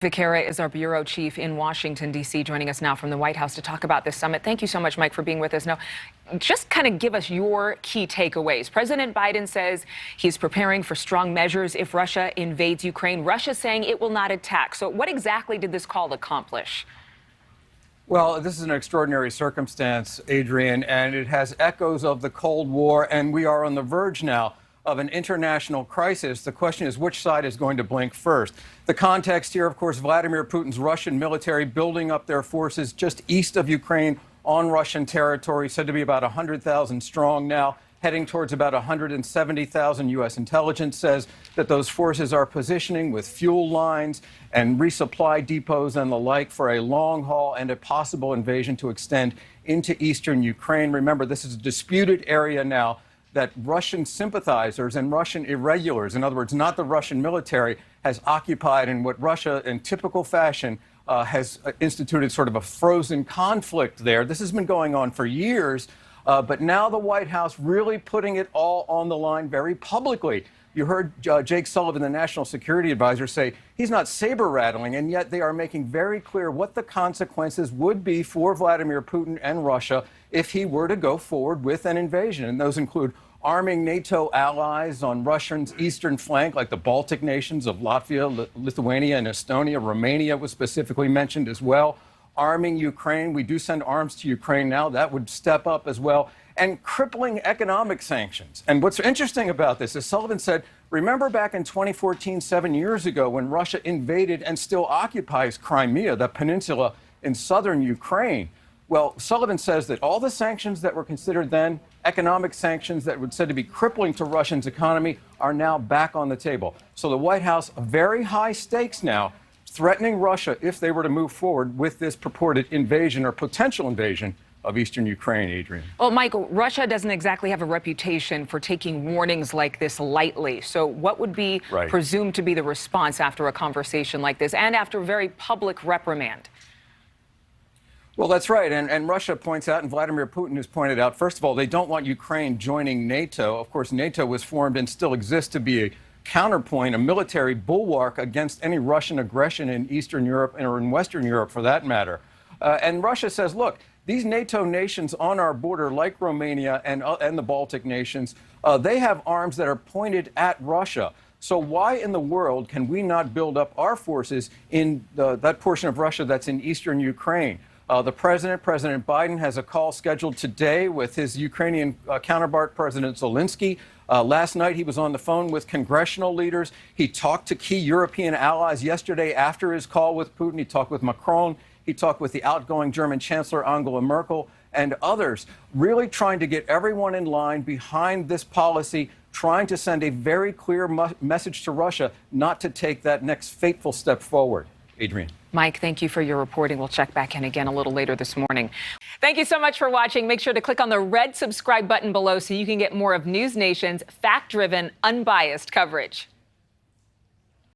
Bankert is our bureau chief in Washington, D.C., joining us now from the White House to talk about this summit. Thank you so much, Mike, for being with us. Now, just kind of give us your key takeaways. President Biden says he's preparing for strong measures if Russia invades Ukraine. Russia saying it will not attack. So what exactly did this call accomplish? Well, this is an extraordinary circumstance, Adrienne, and it has echoes of the Cold War, and we are on the verge now of an international crisis. The question is, which side is going to blink first? The context here, of course, Vladimir Putin's Russian military building up their forces just east of Ukraine on Russian territory, said to be about 100,000 strong now, heading towards about 170,000. U.S. intelligence says that those forces are positioning with fuel lines and resupply depots and the like for a long haul and a possible invasion to extend into eastern Ukraine. Remember, this is a disputed area now that Russian sympathizers and Russian irregulars, in other words, not the Russian military, has occupied in what Russia, in typical fashion, has instituted sort of a frozen conflict there. This has been going on for years, but now the White House really putting it all on the line very publicly. You heard Jake Sullivan, the National Security Advisor, say he's not saber-rattling, and yet they are making very clear what the consequences would be for Vladimir Putin and Russia if he were to go forward with an invasion. And those include arming NATO allies on Russia's eastern flank, like the Baltic nations of Latvia, Lithuania, and Estonia. Romania was specifically mentioned as well. Arming Ukraine. We do send arms to Ukraine now. That would step up as well. And crippling economic sanctions. And what's interesting about this is Sullivan said, remember back in 2014, 7 years ago, when Russia invaded and still occupies Crimea, the peninsula in southern Ukraine. Well, Sullivan says that all the sanctions that were considered then, economic sanctions that were said to be crippling to Russia's economy, are now back on the table. So the White House, very high stakes now, threatening Russia if they were to move forward with this purported invasion or potential invasion of eastern Ukraine, Adrienne. Well, Michael, Russia doesn't exactly have a reputation for taking warnings like this lightly. So what would be presumed to be the response after a conversation like this and after a very public reprimand? Well, that's right. And Russia points out, and Vladimir Putin has pointed out, first of all, they don't want Ukraine joining NATO. Of course, NATO was formed and still exists to be a counterpoint, a military bulwark against any Russian aggression in Eastern Europe or in Western Europe, for that matter. And Russia says, look, these NATO nations on our border, like Romania and the Baltic nations, they have arms that are pointed at Russia. So why in the world can we not build up our forces in that portion of Russia that's in eastern Ukraine? The President Biden, has a call scheduled today with his Ukrainian counterpart, President Zelensky. Last night, he was on the phone with congressional leaders. He talked to key European allies yesterday after his call with Putin. He talked with Macron. He talked with the outgoing German Chancellor Angela Merkel and others, really trying to get everyone in line behind this policy, trying to send a very clear message to Russia not to take that next fateful step forward. Adrienne. Mike, thank you for your reporting. We'll check back in again a little later this morning. Thank you so much for watching. Make sure to click on the red subscribe button below so you can get more of NewsNation's fact-driven, unbiased coverage.